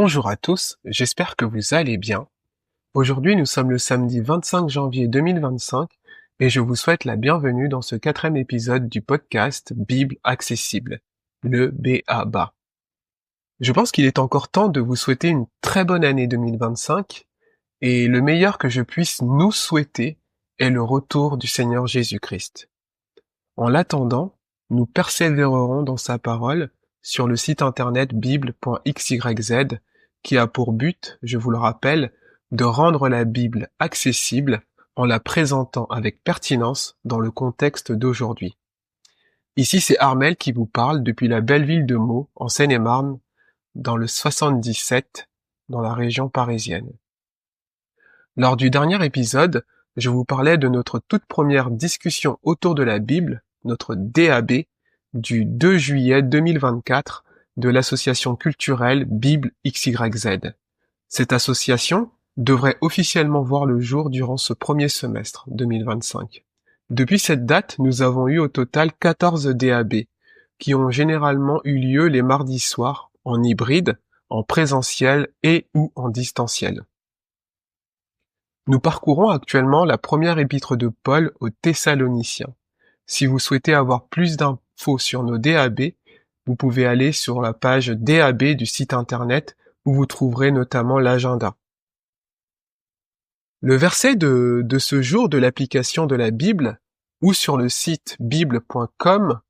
Bonjour à tous, j'espère que vous allez bien. Aujourd'hui, nous sommes le samedi 25 janvier 2025 et je vous souhaite la bienvenue dans ce 4e épisode du podcast Bible accessible, le BABA. Je pense qu'il est encore temps de vous souhaiter une très bonne année 2025 et le meilleur que je puisse nous souhaiter est le retour du Seigneur Jésus-Christ. En l'attendant, nous persévérerons dans sa parole sur le site internet bible.xyz qui a pour but, je vous le rappelle, de rendre la Bible accessible en la présentant avec pertinence dans le contexte d'aujourd'hui. Ici, c'est Armel qui vous parle depuis la belle ville de Meaux, en Seine-et-Marne, dans le 77, dans la région parisienne. Lors du dernier épisode, je vous parlais de notre toute première discussion autour de la Bible, notre DAB, du 2 juillet 2024 de l'association culturelle Bible XYZ. Cette association devrait officiellement voir le jour durant ce premier semestre 2025. Depuis cette date, nous avons eu au total 14 DAB, qui ont généralement eu lieu les mardis soirs, en hybride, en présentiel et ou en distanciel. Nous parcourons actuellement la première épître de Paul aux Thessaloniciens. Si vous souhaitez avoir plus d'infos sur nos DAB, vous pouvez aller sur la page DAB du site internet où vous trouverez notamment l'agenda. Le verset de ce jour de l'application de la Bible ou sur le site bible.com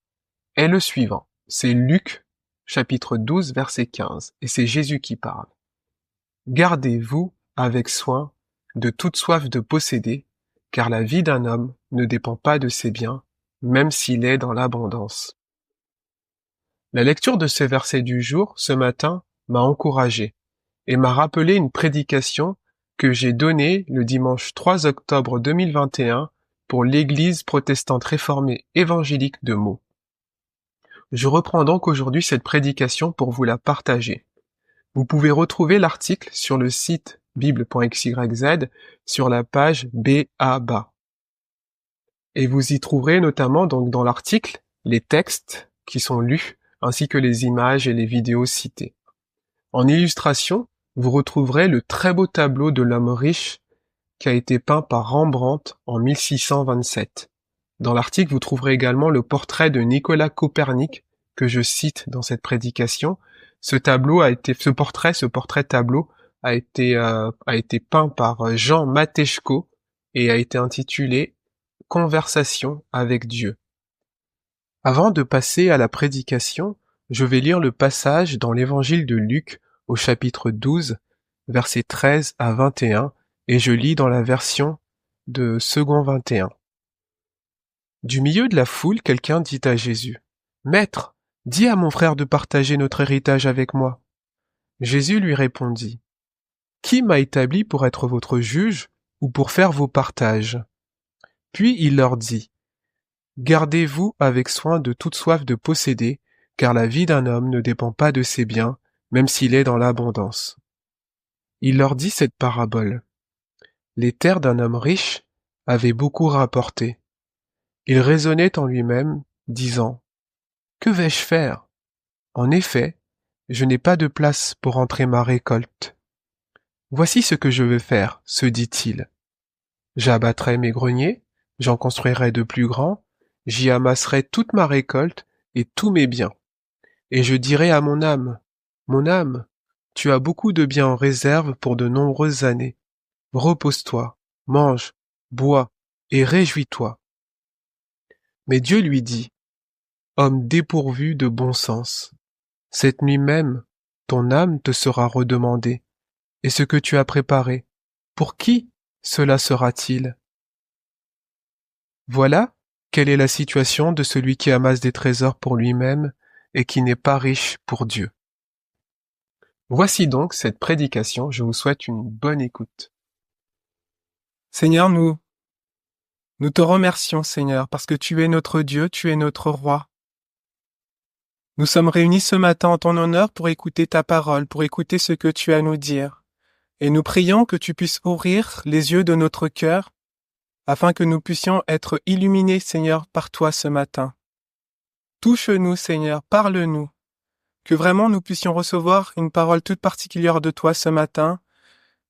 est le suivant. C'est Luc, chapitre 12, verset 15, et c'est Jésus qui parle. Gardez-vous avec soin de toute soif de posséder, car la vie d'un homme ne dépend pas de ses biens, même s'il est dans l'abondance. La lecture de ce verset du jour, ce matin, m'a encouragé et m'a rappelé une prédication que j'ai donnée le dimanche 3 octobre 2021 pour l'Église protestante réformée évangélique de Meaux. Je reprends donc aujourd'hui cette prédication pour vous la partager. Vous pouvez retrouver l'article sur le site bible.xyz sur la page BABA. Et vous y trouverez notamment donc dans l'article les textes qui sont lus ainsi que les images et les vidéos citées. En illustration, vous retrouverez le très beau tableau de l'homme riche qui a été peint par Rembrandt en 1627. Dans l'article, vous trouverez également le portrait de Nicolas Copernic que je cite dans cette prédication. Ce portrait tableau a été peint par Jean Matejko et a été intitulé Conversation avec Dieu. Avant de passer à la prédication, je vais lire le passage dans l'évangile de Luc au chapitre 12, versets 13 à 21, et je lis dans la version de Second 21. Du milieu de la foule, quelqu'un dit à Jésus, « Maître, dis à mon frère de partager notre héritage avec moi. » Jésus lui répondit, « Qui m'a établi pour être votre juge ou pour faire vos partages ?» Puis il leur dit, « Gardez-vous avec soin de toute soif de posséder, car la vie d'un homme ne dépend pas de ses biens, même s'il est dans l'abondance. » Il leur dit cette parabole. Les terres d'un homme riche avaient beaucoup rapporté. Il raisonnait en lui-même, disant, « Que vais-je faire ? En effet, je n'ai pas de place pour entrer ma récolte. Voici ce que je veux faire, se dit-il. J'abattrai mes greniers, j'en construirai de plus grands, j'y amasserai toute ma récolte et tous mes biens. Et je dirai à mon âme, tu as beaucoup de biens en réserve pour de nombreuses années. Repose-toi, mange, bois et réjouis-toi. » Mais Dieu lui dit, « Homme dépourvu de bon sens, cette nuit même, ton âme te sera redemandée, et ce que tu as préparé, pour qui cela sera-t-il ? » Voilà quelle est la situation de celui qui amasse des trésors pour lui-même et qui n'est pas riche pour Dieu. Voici donc cette prédication, je vous souhaite une bonne écoute. Seigneur, nous te remercions, Seigneur, parce que tu es notre Dieu, tu es notre Roi. Nous sommes réunis ce matin en ton honneur pour écouter ta parole, pour écouter ce que tu as à nous dire. Et nous prions que tu puisses ouvrir les yeux de notre cœur, afin que nous puissions être illuminés, Seigneur, par toi ce matin. Touche-nous, Seigneur, parle-nous, que vraiment nous puissions recevoir une parole toute particulière de toi ce matin,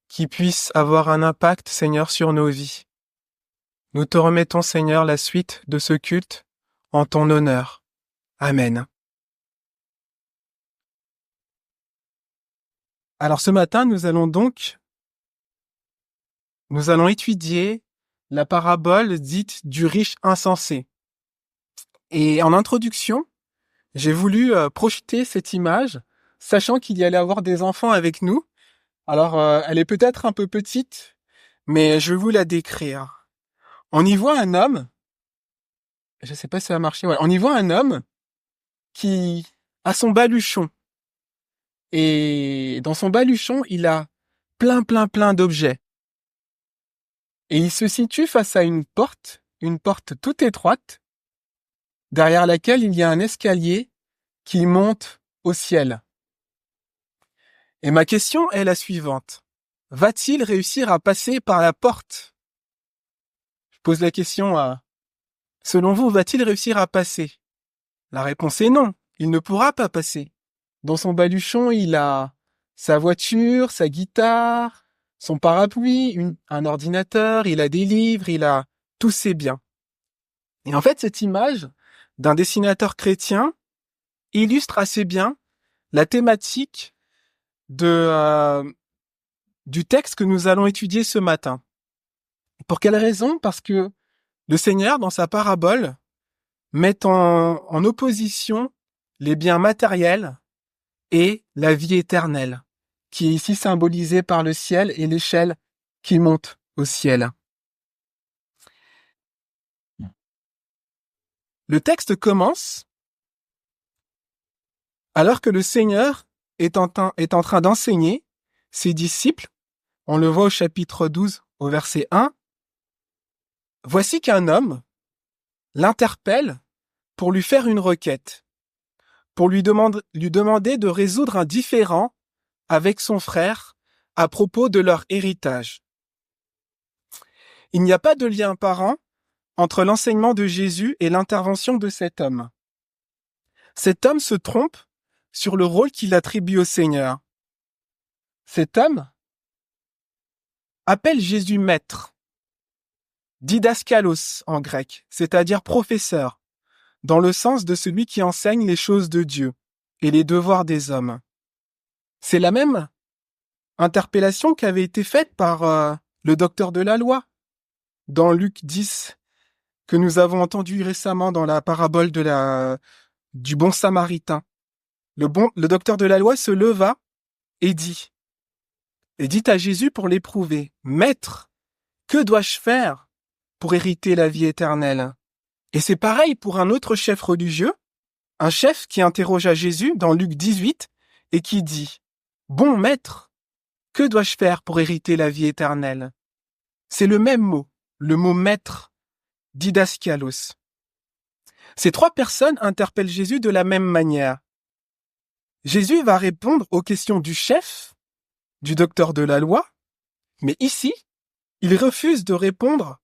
qui puisse avoir un impact, Seigneur, sur nos vies. Nous te remettons, Seigneur, la suite de ce culte en ton honneur. Amen. Alors ce matin, nous allons étudier la parabole dite du riche insensé. Et en introduction, j'ai voulu projeter cette image, sachant qu'il y allait avoir des enfants avec nous. Alors, elle est peut-être un peu petite, mais je vais vous la décrire. On y voit un homme, je sais pas si ça va marcher, ouais. On y voit un homme qui a son baluchon. Et dans son baluchon, il a plein d'objets. Et il se situe face à une porte toute étroite, derrière laquelle il y a un escalier qui monte au ciel. Et ma question est la suivante. Va-t-il réussir à passer par la porte? Je pose la question à... Selon vous, va-t-il réussir à passer? La réponse est non, il ne pourra pas passer. Dans son baluchon, il a sa voiture, sa guitare, son parapluie, un ordinateur, il a des livres, il a tous ses biens. Et en fait, cette image d'un dessinateur chrétien illustre assez bien la thématique du texte que nous allons étudier ce matin. Pour quelle raison? Parce que le Seigneur, dans sa parabole, met en opposition les biens matériels et la vie éternelle, qui est ici symbolisée par le ciel et l'échelle qui monte au ciel. Le texte commence alors que le Seigneur est en train d'enseigner ses disciples. On le voit au chapitre 12, au verset 1. Voici qu'un homme l'interpelle pour lui faire une requête, pour lui demander de résoudre un différend avec son frère à propos de leur héritage. Il n'y a pas de lien apparent entre l'enseignement de Jésus et l'intervention de cet homme. Cet homme se trompe sur le rôle qu'il attribue au Seigneur. Cet homme appelle Jésus maître, didaskalos en grec, c'est-à-dire professeur, dans le sens de celui qui enseigne les choses de Dieu et les devoirs des hommes. C'est la même interpellation qui avait été faite par le docteur de la loi dans Luc 10, que nous avons entendu récemment dans la parabole du bon samaritain. Le docteur de la loi se leva et dit à Jésus pour l'éprouver, « Maître, que dois-je faire pour hériter la vie éternelle ?» Et c'est pareil pour un autre chef religieux, un chef qui interrogea Jésus dans Luc 18 et qui dit « Bon maître, que dois-je faire pour hériter la vie éternelle ?» C'est le même mot, le mot maître, didaskalos. Ces trois personnes interpellent Jésus de la même manière. Jésus va répondre aux questions du chef, du docteur de la loi, mais ici, il refuse de répondre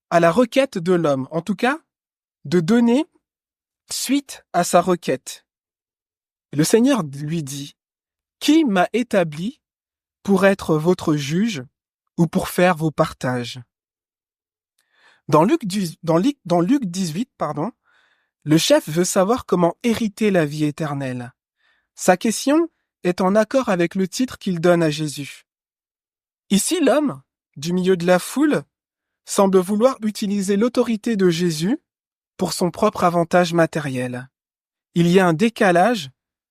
à la requête de l'homme, en tout cas, de donner suite à sa requête. Le Seigneur lui dit, « Qui m'a établi pour être votre juge ou pour faire vos partages ?» Dans Luc 18, le chef veut savoir comment hériter la vie éternelle. Sa question est en accord avec le titre qu'il donne à Jésus. Ici, l'homme, du milieu de la foule, semble vouloir utiliser l'autorité de Jésus pour son propre avantage matériel. Il y a un décalage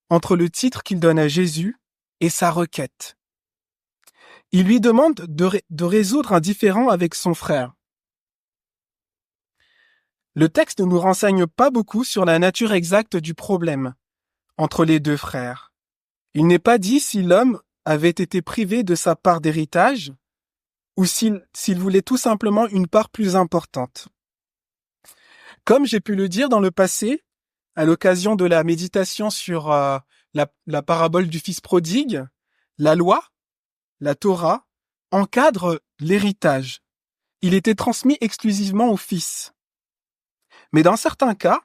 entre le titre qu'il donne à Jésus et sa requête. Il lui demande de résoudre un différend avec son frère. Le texte ne nous renseigne pas beaucoup sur la nature exacte du problème entre les deux frères. Il n'est pas dit si l'homme avait été privé de sa part d'héritage ou s'il voulait tout simplement une part plus importante. Comme j'ai pu le dire dans le passé, à l'occasion de la méditation sur la parabole du fils prodigue, la loi, la Torah, encadre l'héritage. Il était transmis exclusivement au fils. Mais dans certains cas,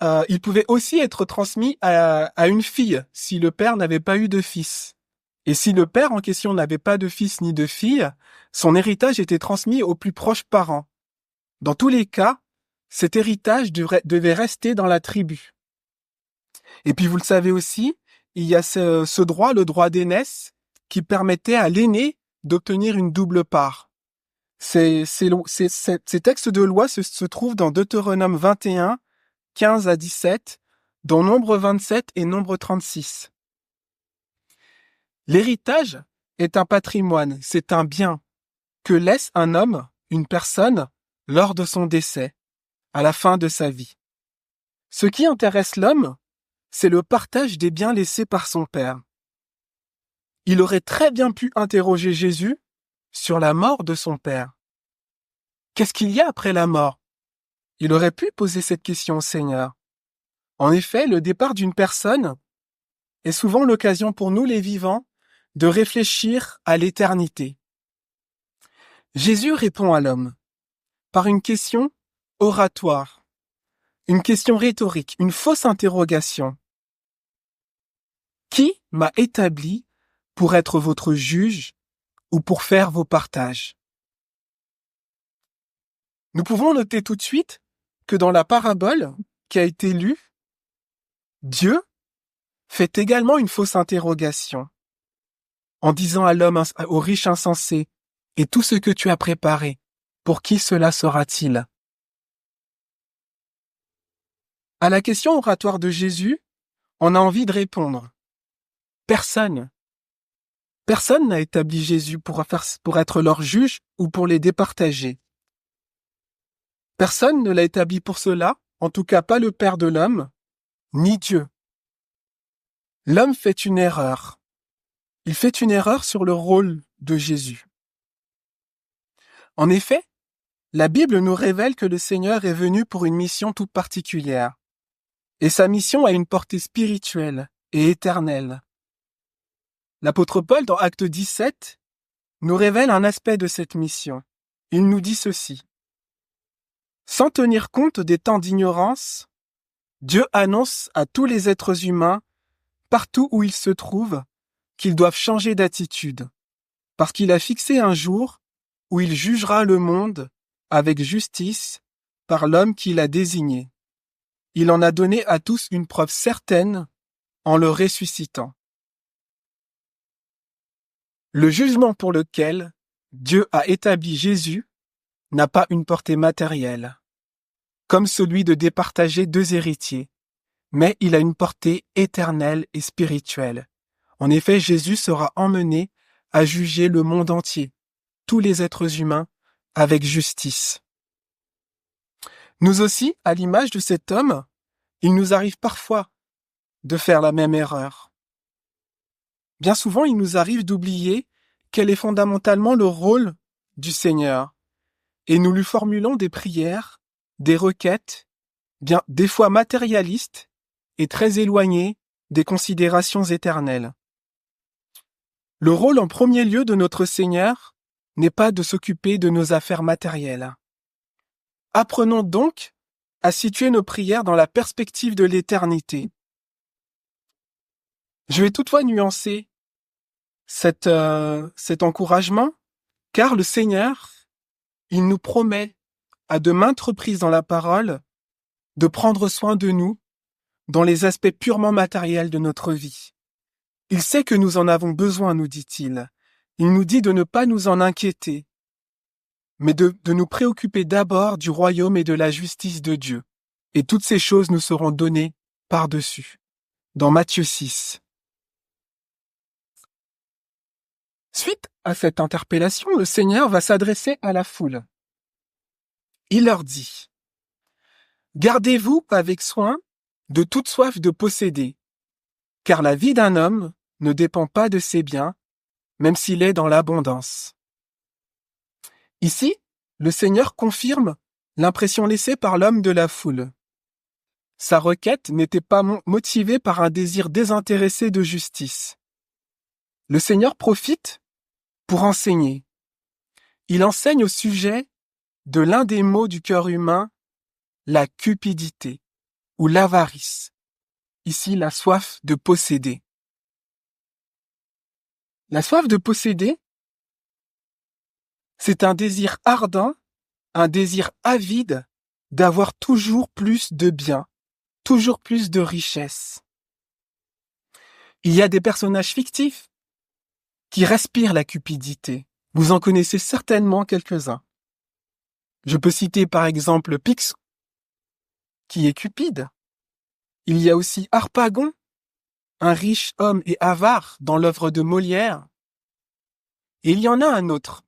il pouvait aussi être transmis à une fille si le père n'avait pas eu de fils. Et si le père en question n'avait pas de fils ni de fille, son héritage était transmis aux plus proches parents. Dans tous les cas, cet héritage devait rester dans la tribu. Et puis vous le savez aussi, il y a ce droit, le droit d'aînesse, qui permettait à l'aîné d'obtenir une double part. Ces textes de loi se trouvent dans Deutéronome 21, 15 à 17, dont Nombre 27 et Nombre 36. L'héritage est un patrimoine, c'est un bien que laisse un homme, une personne, lors de son décès, à la fin de sa vie. Ce qui intéresse l'homme, c'est le partage des biens laissés par son père. Il aurait très bien pu interroger Jésus sur la mort de son père. Qu'est-ce qu'il y a après la mort? Il aurait pu poser cette question au Seigneur. En effet, le départ d'une personne est souvent l'occasion pour nous les vivants de réfléchir à l'éternité. Jésus répond à l'homme par une question oratoire, une question rhétorique, une fausse interrogation. Qui m'a établi pour être votre juge ou pour faire vos partages? Nous pouvons noter tout de suite que dans la parabole qui a été lue, Dieu fait également une fausse interrogation en disant à l'homme, au riche insensé, « Et tout ce que tu as préparé, pour qui cela sera-t-il » À la question oratoire de Jésus, on a envie de répondre. Personne. Personne n'a établi Jésus pour être leur juge ou pour les départager. Personne ne l'a établi pour cela, en tout cas pas le Père de l'homme, ni Dieu. L'homme fait une erreur. Il fait une erreur sur le rôle de Jésus. En effet, la Bible nous révèle que le Seigneur est venu pour une mission toute particulière. Et sa mission a une portée spirituelle et éternelle. L'apôtre Paul, dans Acte 17, nous révèle un aspect de cette mission. Il nous dit ceci. Sans tenir compte des temps d'ignorance, Dieu annonce à tous les êtres humains, partout où ils se trouvent, qu'ils doivent changer d'attitude, parce qu'il a fixé un jour où il jugera le monde avec justice par l'homme qu'il a désigné. Il en a donné à tous une preuve certaine en le ressuscitant. Le jugement pour lequel Dieu a établi Jésus n'a pas une portée matérielle, comme celui de départager deux héritiers, mais il a une portée éternelle et spirituelle. En effet, Jésus sera emmené à juger le monde entier, tous les êtres humains, avec justice. Nous aussi, à l'image de cet homme, il nous arrive parfois de faire la même erreur. Bien souvent, il nous arrive d'oublier quel est fondamentalement le rôle du Seigneur, et nous lui formulons des prières, des requêtes, bien des fois matérialistes et très éloignées des considérations éternelles. Le rôle en premier lieu de notre Seigneur n'est pas de s'occuper de nos affaires matérielles. Apprenons donc à situer nos prières dans la perspective de l'éternité. Je vais toutefois nuancer cet encouragement, car le Seigneur, il nous promet à de maintes reprises dans la parole de prendre soin de nous dans les aspects purement matériels de notre vie. Il sait que nous en avons besoin, nous dit-il. Il nous dit de ne pas nous en inquiéter, mais de nous préoccuper d'abord du royaume et de la justice de Dieu. Et toutes ces choses nous seront données par-dessus. Dans Matthieu 6. Suite à cette interpellation, le Seigneur va s'adresser à la foule. Il leur dit, « Gardez-vous avec soin de toute soif de posséder, car la vie d'un homme ne dépend pas de ses biens, même s'il est dans l'abondance. » Ici, le Seigneur confirme l'impression laissée par l'homme de la foule. Sa requête n'était pas motivée par un désir désintéressé de justice. Le Seigneur profite pour enseigner. Il enseigne au sujet de l'un des maux du cœur humain, la cupidité, ou l'avarice. Ici, la soif de posséder. La soif de posséder, c'est un désir ardent, un désir avide d'avoir toujours plus de biens, toujours plus de richesses. Il y a des personnages fictifs qui respirent la cupidité. Vous en connaissez certainement quelques-uns. Je peux citer par exemple Picsou, qui est cupide. Il y a aussi Harpagon, un riche homme et avare dans l'œuvre de Molière. Et il y en a un autre.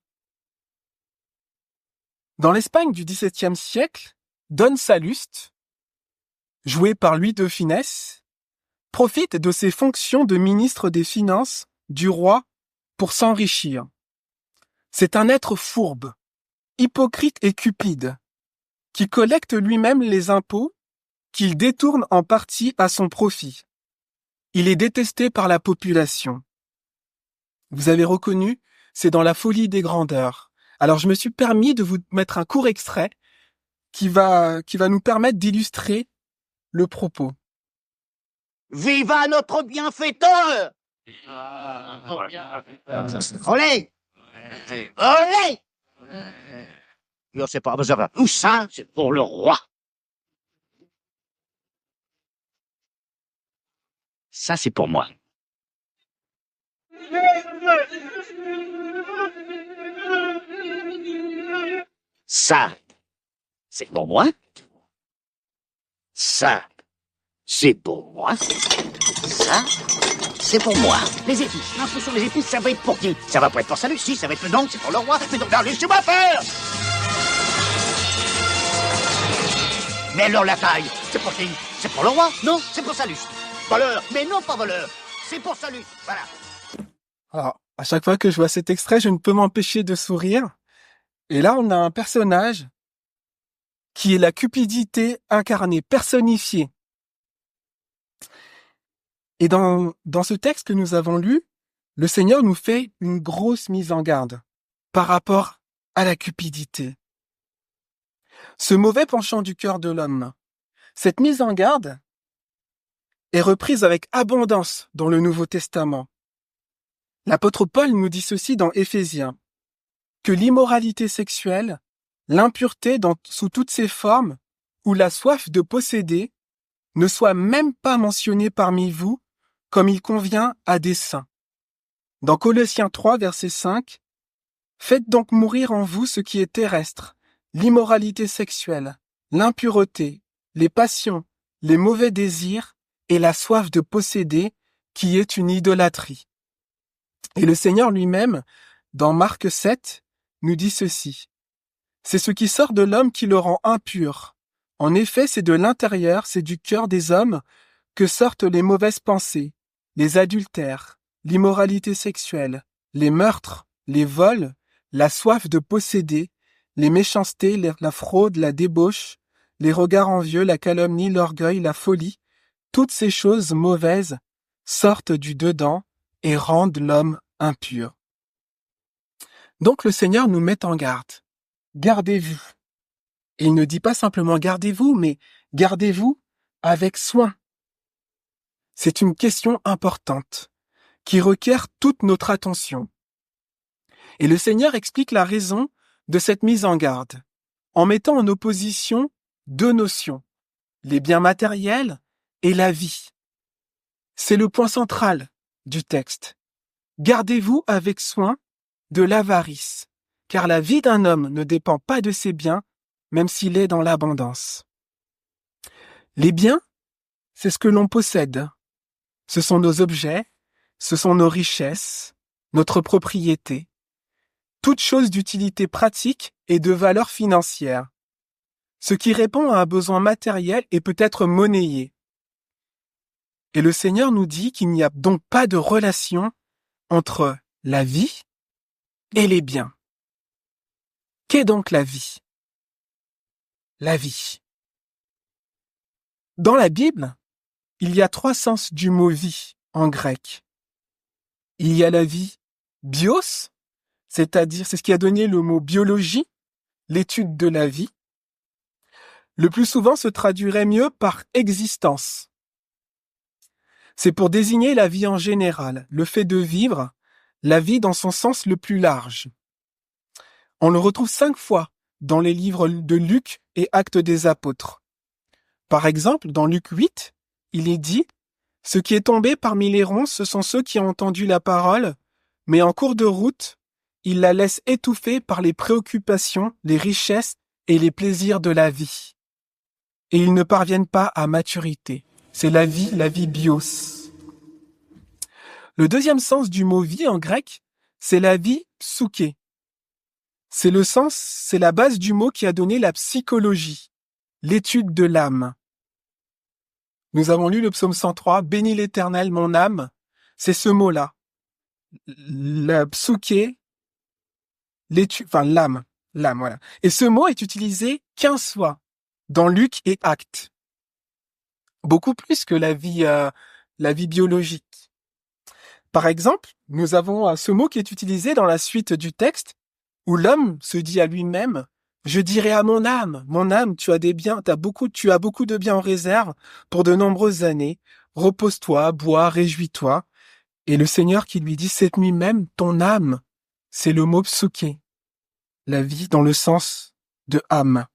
Dans l'Espagne du XVIIe siècle, Don Salluste, joué par Louis de Funès, profite de ses fonctions de ministre des Finances du roi pour s'enrichir. C'est un être fourbe, hypocrite et cupide, qui collecte lui-même les impôts qu'il détourne en partie à son profit. Il est détesté par la population. Vous avez reconnu, c'est dans La folie des grandeurs. Alors je me suis permis de vous mettre un court extrait qui va nous permettre d'illustrer le propos. Viva notre bienfaiteur! Olé! Olé! Je sais pas, où ça? C'est pour le roi. Ça, c'est pour moi. Ça, c'est pour moi. Ça, c'est pour moi. Ça, c'est pour moi. Les épices, l'impôt sur les épices, ça va être pour qui? Ça va pas être pour Salut, si, ça va être donc, c'est pour le roi. Mais donc, laissez-moi faire! Mais alors la taille, c'est pour qui? C'est pour le roi? Non, c'est pour Salut. Voleur, mais non pas voleur. C'est pour Salut, voilà. Alors, à chaque fois que je vois cet extrait, je ne peux m'empêcher de sourire. Et là, on a un personnage qui est la cupidité incarnée, personnifiée. Et dans ce texte que nous avons lu, le Seigneur nous fait une grosse mise en garde par rapport à la cupidité. Ce mauvais penchant du cœur de l'homme, cette mise en garde est reprise avec abondance dans le Nouveau Testament. L'apôtre Paul nous dit ceci dans Éphésiens, que l'immoralité sexuelle, l'impureté sous toutes ses formes, ou la soif de posséder, ne soit même pas mentionnée parmi vous comme il convient à des saints. Dans Colossiens 3, verset 5, « Faites donc mourir en vous ce qui est terrestre, l'immoralité sexuelle, l'impureté, les passions, les mauvais désirs et la soif de posséder, qui est une idolâtrie. » Et le Seigneur lui-même, dans Marc 7, nous dit ceci. « C'est ce qui sort de l'homme qui le rend impur. En effet, c'est de l'intérieur, c'est du cœur des hommes que sortent les mauvaises pensées, les adultères, l'immoralité sexuelle, les meurtres, les vols, la soif de posséder, les méchancetés, la fraude, la débauche, les regards envieux, la calomnie, l'orgueil, la folie. Toutes ces choses mauvaises sortent du dedans et rendent l'homme impur. » Donc le Seigneur nous met en garde. Gardez-vous. Et il ne dit pas simplement gardez-vous, mais gardez-vous avec soin. C'est une question importante qui requiert toute notre attention. Et le Seigneur explique la raison de cette mise en garde en mettant en opposition deux notions, les biens matériels et la vie. C'est le point central du texte. Gardez-vous avec soin de l'avarice, car la vie d'un homme ne dépend pas de ses biens, même s'il est dans l'abondance. Les biens, c'est ce que l'on possède. Ce sont nos objets, ce sont nos richesses, notre propriété. Toute chose d'utilité pratique et de valeur financière. Ce qui répond à un besoin matériel et peut être monnayé. Et le Seigneur nous dit qu'il n'y a donc pas de relation entre la vie et les biens. Qu'est donc la vie? La vie. Dans la Bible, il y a 3 sens du mot vie en grec. Il y a la vie bios, c'est-à-dire c'est ce qui a donné le mot biologie, l'étude de la vie. le plus souvent se traduirait mieux par existence. C'est pour désigner la vie en général, le fait de vivre, la vie dans son sens le plus large. On le retrouve 5 fois dans les livres de Luc et Actes des Apôtres. Par exemple, dans Luc 8, il est dit « Ce qui est tombé parmi les ronces, ce sont ceux qui ont entendu la parole, mais en cours de route, ils la laissent étouffer par les préoccupations, les richesses et les plaisirs de la vie. Et ils ne parviennent pas à maturité. » C'est la vie bios. Le deuxième sens du mot vie en grec, c'est la vie psyché. C'est la base du mot qui a donné la psychologie, l'étude de l'âme. Nous avons lu le psaume 103, « Bénis l'Éternel, mon âme », c'est ce mot-là. La psyché, l'âme, voilà. Et ce mot est utilisé 15 fois dans Luc et Actes. Beaucoup plus que la vie biologique. Par exemple, nous avons ce mot qui est utilisé dans la suite du texte, où l'homme se dit à lui-même « Je dirai à mon âme, tu as beaucoup de biens en réserve pour de nombreuses années. Repose-toi, bois, réjouis-toi. » Et le Seigneur qui lui dit « Cette nuit même, ton âme », c'est le mot psyché, la vie dans le sens de âme.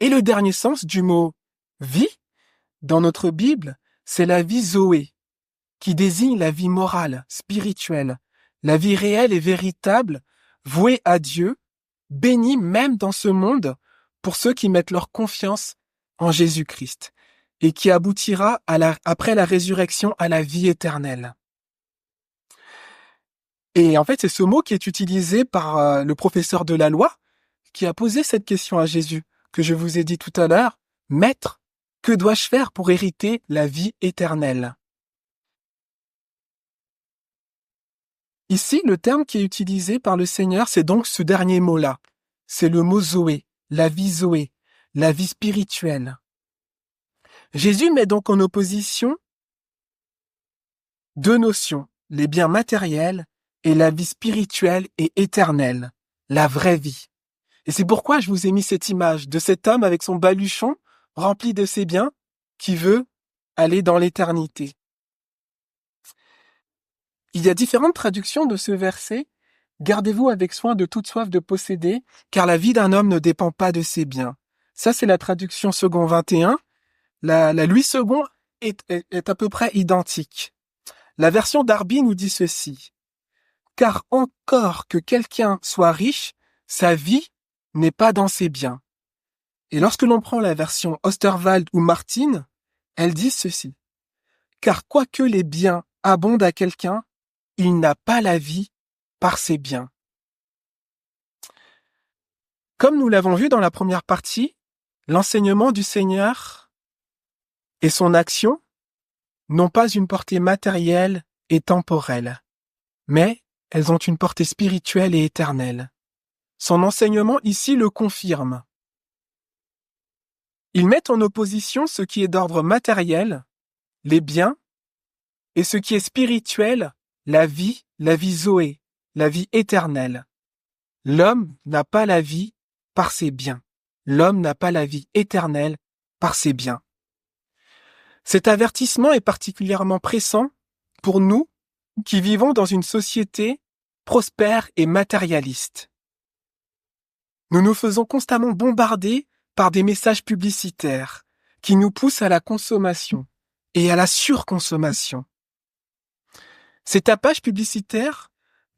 Et le dernier sens du mot vie, dans notre Bible, c'est la vie Zoé, qui désigne la vie morale, spirituelle, la vie réelle et véritable, vouée à Dieu, bénie même dans ce monde pour ceux qui mettent leur confiance en Jésus-Christ et qui aboutira après la résurrection à la vie éternelle. Et en fait, c'est ce mot qui est utilisé par le professeur de la loi qui a posé cette question à Jésus, que je vous ai dit tout à l'heure, « Maître, que dois-je faire pour hériter la vie éternelle ?» Ici, le terme qui est utilisé par le Seigneur, c'est donc ce dernier mot-là. C'est le mot Zoé, la vie spirituelle. Jésus met donc en opposition deux notions, les biens matériels et la vie spirituelle et éternelle, la vraie vie. Et c'est pourquoi je vous ai mis cette image de cet homme avec son baluchon rempli de ses biens qui veut aller dans l'éternité. Il y a différentes traductions de ce verset. Gardez-vous avec soin de toute soif de posséder, car la vie d'un homme ne dépend pas de ses biens. Ça, c'est la traduction second 21. La Louis II est à peu près identique. La version Darby nous dit ceci. Car encore que quelqu'un soit riche, sa vie n'est pas dans ses biens. Et lorsque l'on prend la version Osterwald ou Martin, elles disent ceci. Car quoique les biens abondent à quelqu'un, il n'a pas la vie par ses biens. Comme nous l'avons vu dans la première partie, l'enseignement du Seigneur et son action n'ont pas une portée matérielle et temporelle, mais elles ont une portée spirituelle et éternelle. Son enseignement ici le confirme. Il met en opposition ce qui est d'ordre matériel, les biens, et ce qui est spirituel, la vie Zoé, la vie éternelle. L'homme n'a pas la vie par ses biens. L'homme n'a pas la vie éternelle par ses biens. Cet avertissement est particulièrement pressant pour nous qui vivons dans une société prospère et matérialiste. Nous nous faisons constamment bombarder par des messages publicitaires qui nous poussent à la consommation et à la surconsommation.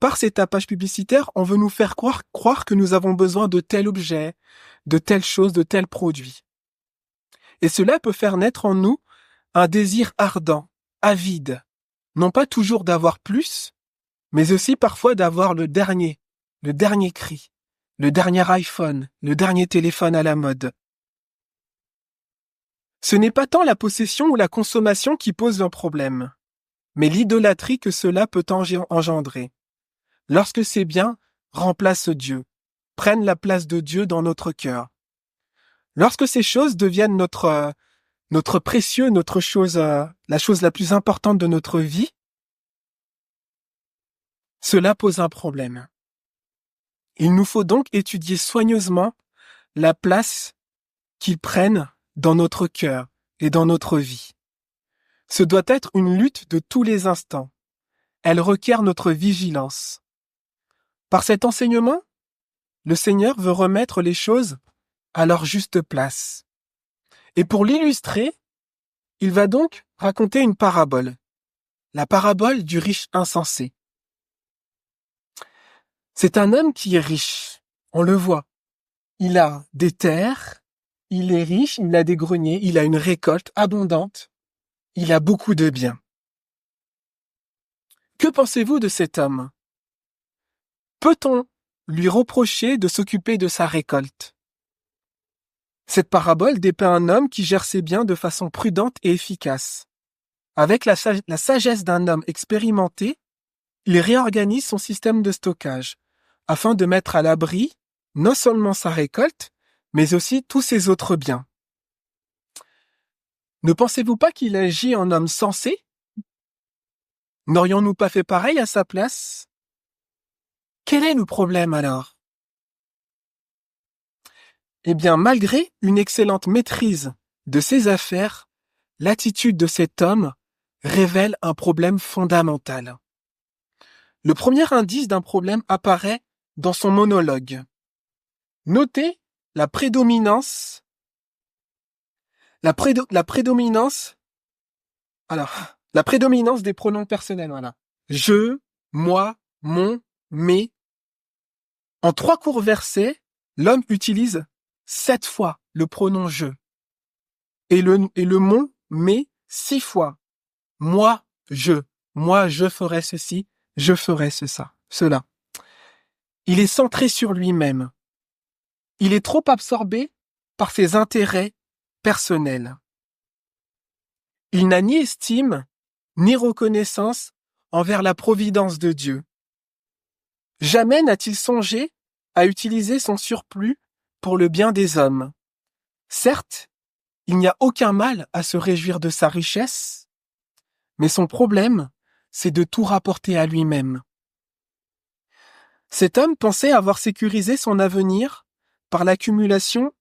Par ces tapages publicitaires, on veut nous faire croire que nous avons besoin de tel objet, de telle chose, de tel produit. Et cela peut faire naître en nous un désir ardent, avide, non pas toujours d'avoir plus, mais aussi parfois d'avoir le dernier cri, le dernier iPhone, le dernier téléphone à la mode. Ce n'est pas tant la possession ou la consommation qui pose un problème, mais l'idolâtrie que cela peut engendrer. Lorsque ces biens remplacent Dieu, prennent la place de Dieu dans notre cœur. Lorsque ces choses deviennent notre précieux, la chose la plus importante de notre vie, cela pose un problème. Il nous faut donc étudier soigneusement la place qu'ils prennent dans notre cœur et dans notre vie. Ce doit être une lutte de tous les instants. Elle requiert notre vigilance. Par cet enseignement, le Seigneur veut remettre les choses à leur juste place. Et pour l'illustrer, il va donc raconter une parabole. La parabole du riche insensé. C'est un homme qui est riche. On le voit. Il a des terres, il est riche, il a des greniers, il a une récolte abondante, il a beaucoup de biens. Que pensez-vous de cet homme? Peut-on lui reprocher de s'occuper de sa récolte? Cette parabole dépeint un homme qui gère ses biens de façon prudente et efficace. Avec la sagesse d'un homme expérimenté, il réorganise son système de stockage afin de mettre à l'abri non seulement sa récolte, mais aussi tous ses autres biens. Ne pensez-vous pas qu'il agit en homme sensé? N'aurions-nous pas fait pareil à sa place? Quel est le problème alors? Eh bien, malgré une excellente maîtrise de ses affaires, l'attitude de cet homme révèle un problème fondamental. Le premier indice d'un problème apparaît dans son monologue. Notez la prédominance des pronoms personnels, voilà. Je, moi, mon, mes. En 3 courts versets, l'homme utilise 7 fois le pronom je. Et le mon, mes, 6 fois. Moi, je ferai ceci, je ferai cela. Il est centré sur lui-même. Il est trop absorbé par ses intérêts personnels. Il n'a ni estime, ni reconnaissance envers la providence de Dieu. Jamais n'a-t-il songé à utiliser son surplus pour le bien des hommes. Certes, il n'y a aucun mal à se réjouir de sa richesse, mais son problème, c'est de tout rapporter à lui-même. Cet homme pensait avoir sécurisé son avenir par l'accumulation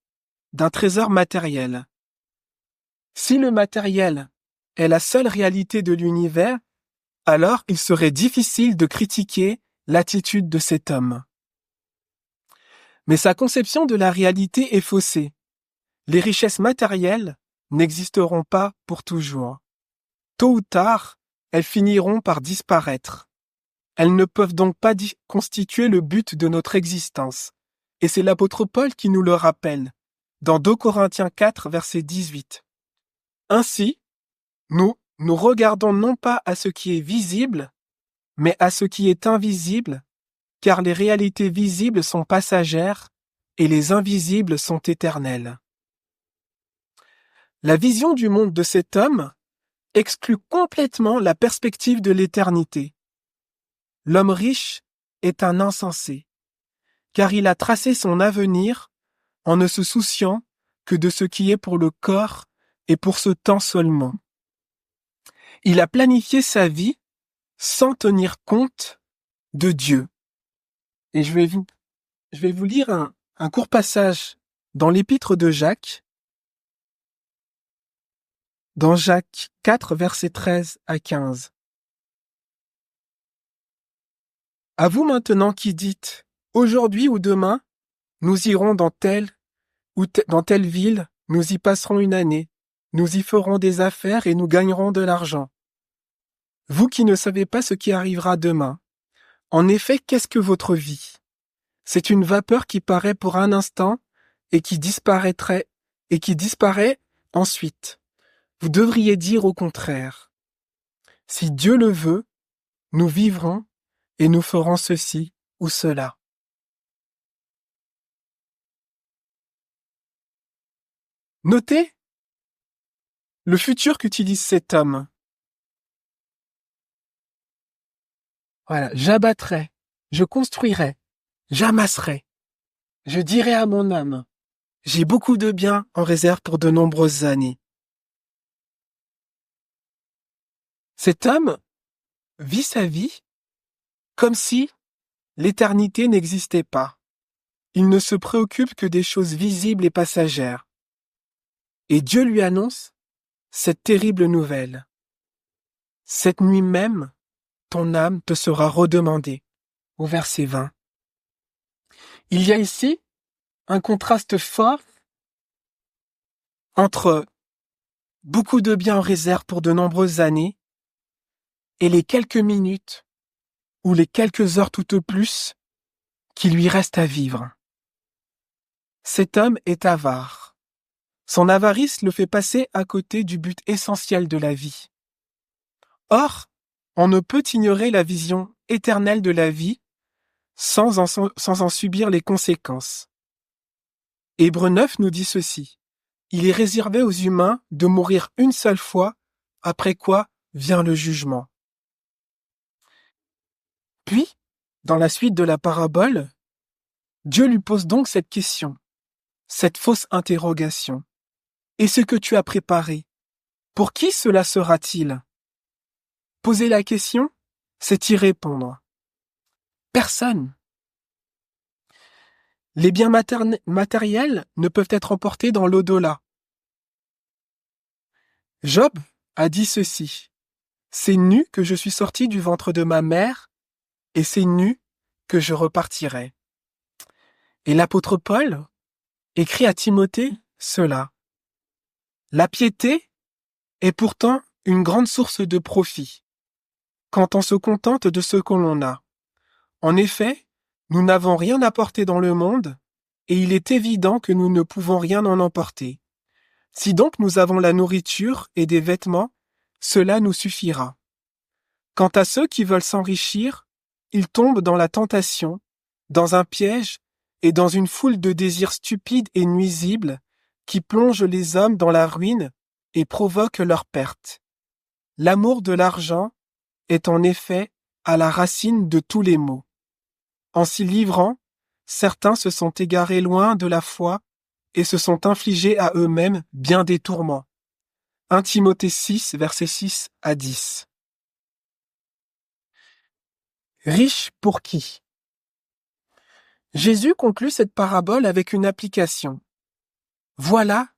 d'un trésor matériel. Si le matériel est la seule réalité de l'univers, alors il serait difficile de critiquer l'attitude de cet homme. Mais sa conception de la réalité est faussée. Les richesses matérielles n'existeront pas pour toujours. Tôt ou tard, elles finiront par disparaître. Elles ne peuvent donc pas constituer le but de notre existence. Et c'est l'apôtre Paul qui nous le rappelle, dans 2 Corinthiens 4, verset 18. Ainsi, nous regardons non pas à ce qui est visible, mais à ce qui est invisible, car les réalités visibles sont passagères et les invisibles sont éternelles. La vision du monde de cet homme exclut complètement la perspective de l'éternité. L'homme riche est un insensé, car il a tracé son avenir en ne se souciant que de ce qui est pour le corps et pour ce temps seulement. Il a planifié sa vie sans tenir compte de Dieu. Et je vais vous lire un court passage dans l'épître de Jacques, dans Jacques 4, versets 13 à 15. À vous maintenant qui dites, aujourd'hui ou demain, nous irons dans telle ville, nous y passerons une année, nous y ferons des affaires et nous gagnerons de l'argent. Vous qui ne savez pas ce qui arrivera demain, en effet, qu'est-ce que votre vie? C'est une vapeur qui paraît pour un instant et qui disparaît ensuite. Vous devriez dire au contraire, si Dieu le veut, nous vivrons et nous ferons ceci ou cela. Notez le futur qu'utilise cet homme. Voilà, j'abattrai, je construirai, j'amasserai. Je dirai à mon âme, j'ai beaucoup de biens en réserve pour de nombreuses années. Cet homme vit sa vie comme si l'éternité n'existait pas. il ne se préoccupe que des choses visibles et passagères. Et Dieu lui annonce cette terrible nouvelle. Cette nuit même, ton âme te sera redemandée. Au verset 20. Il y a ici un contraste fort entre beaucoup de biens en réserve pour de nombreuses années et les quelques minutes ou les quelques heures tout au plus qui lui restent à vivre. Cet homme est avare. Son avarice le fait passer à côté du but essentiel de la vie. Or, on ne peut ignorer la vision éternelle de la vie sans en subir les conséquences. Hébreux 9 nous dit ceci. Il est réservé aux humains de mourir une seule fois, après quoi vient le jugement. Puis, dans la suite de la parabole, Dieu lui pose donc cette question, cette fausse interrogation. Et ce que tu as préparé, pour qui cela sera-t-il? Poser la question, c'est y répondre. Personne. Les biens matériels ne peuvent être emportés dans l'au-delà. Job a dit ceci. C'est nu que je suis sorti du ventre de ma mère, et c'est nu que je repartirai. Et l'apôtre Paul écrit à Timothée cela. La piété est pourtant une grande source de profit, quand on se contente de ce que l'on a. En effet, nous n'avons rien apporté dans le monde, et il est évident que nous ne pouvons rien en emporter. Si donc nous avons la nourriture et des vêtements, cela nous suffira. Quant à ceux qui veulent s'enrichir, ils tombent dans la tentation, dans un piège et dans une foule de désirs stupides et nuisibles qui plongent les hommes dans la ruine et provoquent leur perte. L'amour de l'argent est en effet à la racine de tous les maux. En s'y livrant, certains se sont égarés loin de la foi et se sont infligés à eux-mêmes bien des tourments. 1 Timothée 6, versets 6 à 10. Riche pour qui? Jésus conclut cette parabole avec une application. Voilà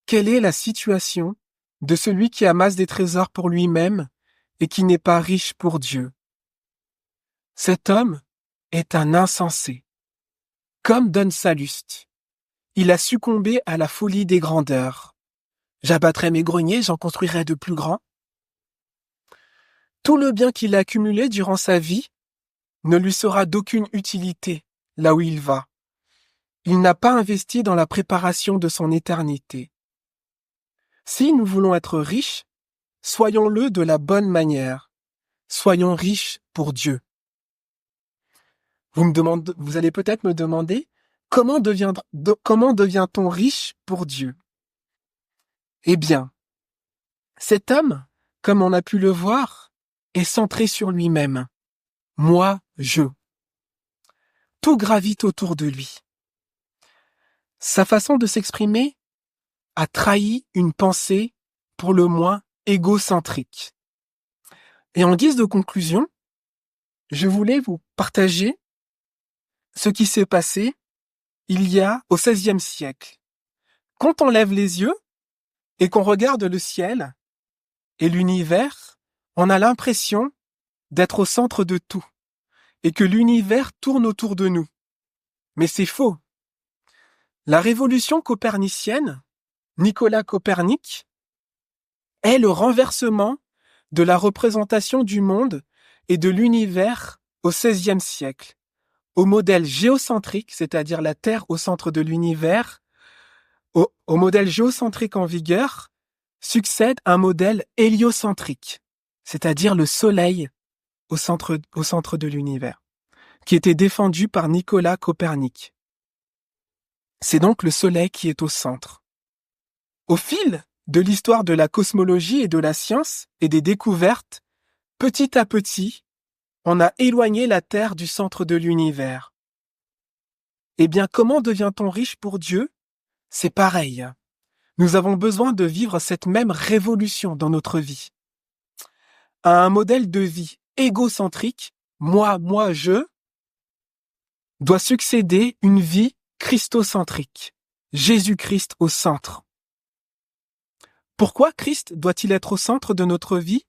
quelle est la situation de celui qui amasse des trésors pour lui-même et qui n'est pas riche pour Dieu. Cet homme est un insensé. Comme Don Salluste, il a succombé à la folie des grandeurs. J'abattrai mes greniers, j'en construirai de plus grands. Tout le bien qu'il a accumulé durant sa vie ne lui sera d'aucune utilité là où il va. Il n'a pas investi dans la préparation de son éternité. Si nous voulons être riches, soyons-le de la bonne manière. Soyons riches pour Dieu. Vous allez peut-être me demander, comment devient-on riche pour Dieu? Eh bien, cet homme, comme on a pu le voir, est centré sur lui-même. Moi, je. Tout gravite autour de lui. Sa façon de s'exprimer a trahi une pensée pour le moins égocentrique. Et en guise de conclusion, je voulais vous partager ce qui s'est passé il y a au XVIe siècle. Quand on lève les yeux et qu'on regarde le ciel et l'univers, on a l'impression d'être au centre de tout et que l'univers tourne autour de nous. Mais c'est faux. La révolution copernicienne, Nicolas Copernic, est le renversement de la représentation du monde et de l'univers au XVIe siècle. Au modèle géocentrique, c'est-à-dire la Terre au centre de l'univers, au modèle géocentrique en vigueur, succède un modèle héliocentrique, c'est-à-dire le Soleil au centre de l'univers, qui était défendu par Nicolas Copernic. C'est donc le Soleil qui est au centre. Au fil de l'histoire de la cosmologie et de la science et des découvertes, petit à petit, on a éloigné la Terre du centre de l'univers. Eh bien, comment devient-on riche pour Dieu? C'est pareil. Nous avons besoin de vivre cette même révolution dans notre vie. À un modèle de vie égocentrique, moi, je, doit succéder une vie christocentrique. Jésus-Christ au centre. Pourquoi Christ doit-il être au centre de notre vie?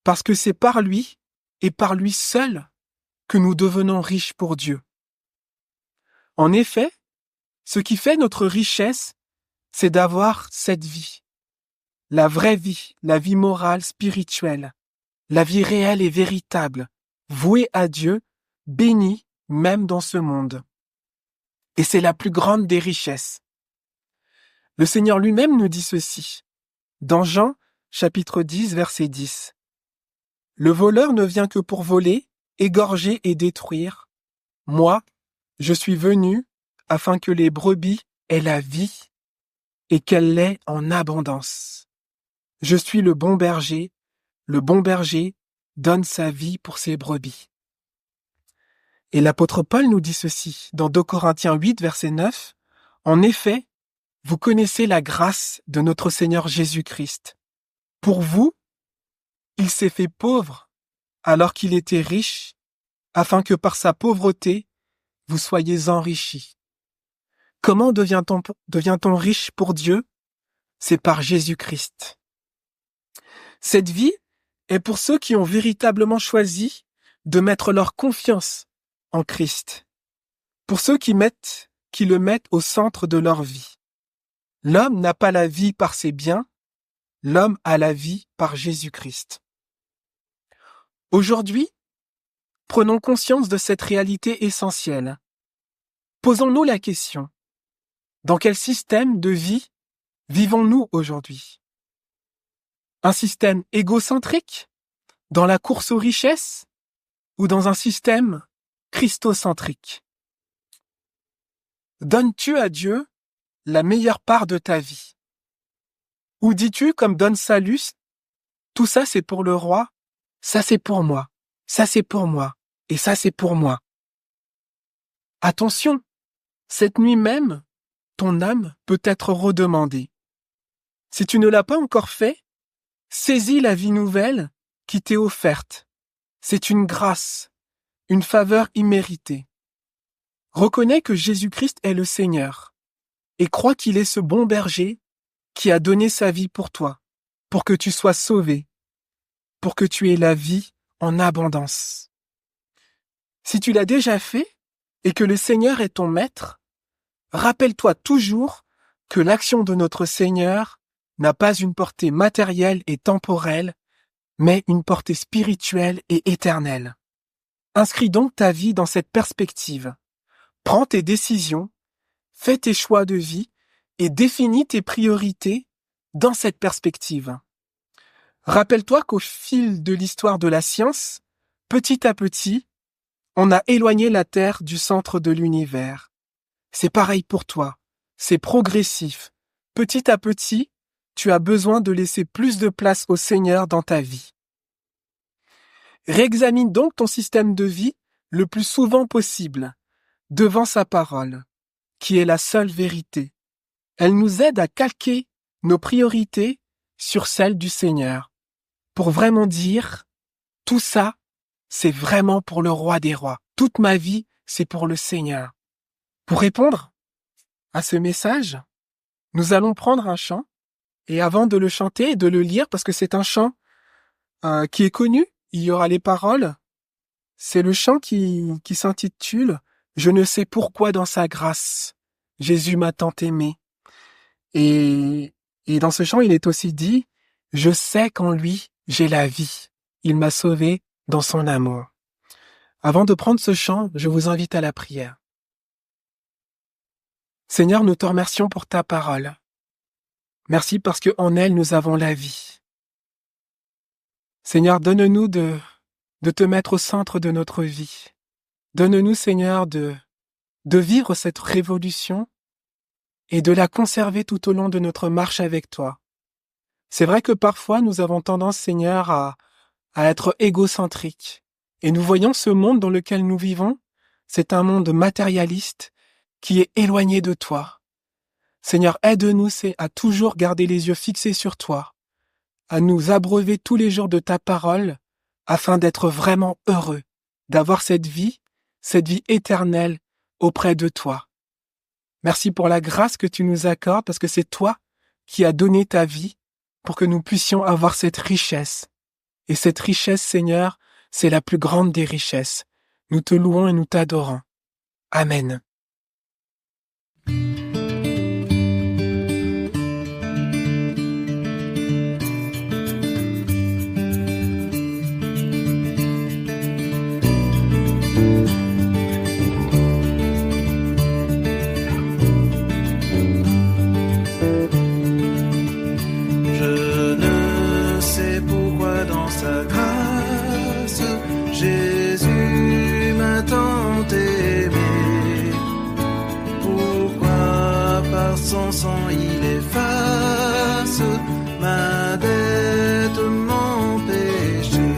Parce que c'est par lui et par lui seul que nous devenons riches pour Dieu. En effet, ce qui fait notre richesse, c'est d'avoir cette vie. La vraie vie, la vie morale, spirituelle, la vie réelle et véritable, vouée à Dieu, bénie même dans ce monde. Et c'est la plus grande des richesses. Le Seigneur lui-même nous dit ceci, dans Jean, chapitre 10, verset 10. Le voleur ne vient que pour voler, égorger et détruire. Moi, je suis venu afin que les brebis aient la vie et qu'elle l'ait en abondance. Je suis le bon berger donne sa vie pour ses brebis. Et l'apôtre Paul nous dit ceci, dans 2 Corinthiens 8, verset 9. En effet, vous connaissez la grâce de notre Seigneur Jésus-Christ. Pour vous, il s'est fait pauvre alors qu'il était riche, afin que par sa pauvreté, vous soyez enrichis. Comment devient-on riche pour Dieu? C'est par Jésus-Christ. Cette vie est pour ceux qui ont véritablement choisi de mettre leur confiance en Christ. Pour ceux qui le mettent au centre de leur vie. L'homme n'a pas la vie par ses biens, l'homme a la vie par Jésus-Christ. Aujourd'hui, prenons conscience de cette réalité essentielle. Posons-nous la question, dans quel système de vie vivons-nous aujourd'hui? Un système égocentrique, dans la course aux richesses, ou dans un système christocentrique? Donnes-tu à Dieu la meilleure part de ta vie? Ou dis-tu, comme Don Salus, tout ça c'est pour le roi, ça c'est pour moi, ça c'est pour moi, et ça c'est pour moi. Attention, cette nuit même, ton âme peut être redemandée. Si tu ne l'as pas encore fait, saisis la vie nouvelle qui t'est offerte. C'est une grâce, une faveur imméritée. Reconnais que Jésus-Christ est le Seigneur et crois qu'il est ce bon berger qui a donné sa vie pour toi, pour que tu sois sauvé, pour que tu aies la vie en abondance. Si tu l'as déjà fait et que le Seigneur est ton maître, rappelle-toi toujours que l'action de notre Seigneur n'a pas une portée matérielle et temporelle, mais une portée spirituelle et éternelle. Inscris donc ta vie dans cette perspective. Prends tes décisions, fais tes choix de vie et définis tes priorités dans cette perspective. Rappelle-toi qu'au fil de l'histoire de la science, petit à petit, on a éloigné la Terre du centre de l'univers. C'est pareil pour toi, c'est progressif. Petit à petit, tu as besoin de laisser plus de place au Seigneur dans ta vie. Réexamine donc ton système de vie le plus souvent possible, devant sa parole, qui est la seule vérité. Elle nous aide à calquer nos priorités sur celles du Seigneur, pour vraiment dire, tout ça, c'est vraiment pour le roi des rois. Toute ma vie, c'est pour le Seigneur. Pour répondre à ce message, nous allons prendre un chant, et avant de le chanter et de le lire, parce que c'est un chant qui est connu, il y aura les paroles, c'est le chant qui s'intitule « Je ne sais pourquoi dans sa grâce, Jésus m'a tant aimé ». Et dans ce chant, il est aussi dit « Je sais qu'en lui, j'ai la vie. Il m'a sauvé dans son amour ». Avant de prendre ce chant, je vous invite à la prière. Seigneur, nous te remercions pour ta parole. Merci parce qu'en elle, nous avons la vie. Seigneur, donne-nous de te mettre au centre de notre vie. Donne-nous, Seigneur, de vivre cette révolution et de la conserver tout au long de notre marche avec toi. C'est vrai que parfois, nous avons tendance, Seigneur, à être égocentriques. Et nous voyons ce monde dans lequel nous vivons, c'est un monde matérialiste qui est éloigné de toi. Seigneur, aide-nous à toujours garder les yeux fixés sur toi, à nous abreuver tous les jours de ta parole, afin d'être vraiment heureux, d'avoir cette vie éternelle auprès de toi. Merci pour la grâce que tu nous accordes parce que c'est toi qui as donné ta vie pour que nous puissions avoir cette richesse. Et cette richesse, Seigneur, c'est la plus grande des richesses. Nous te louons et nous t'adorons. Amen. Je ne sais pourquoi dans sa grâce, Jésus m'a tant aimé. Pourquoi par son sang il efface ma dette, mon péché.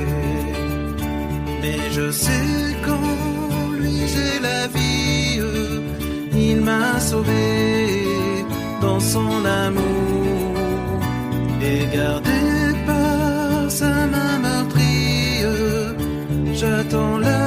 Mais je sais qu'en lui j'ai la vie, il m'a sauvé dans son amour. Et gardé par sa main meurtrie, j'attends la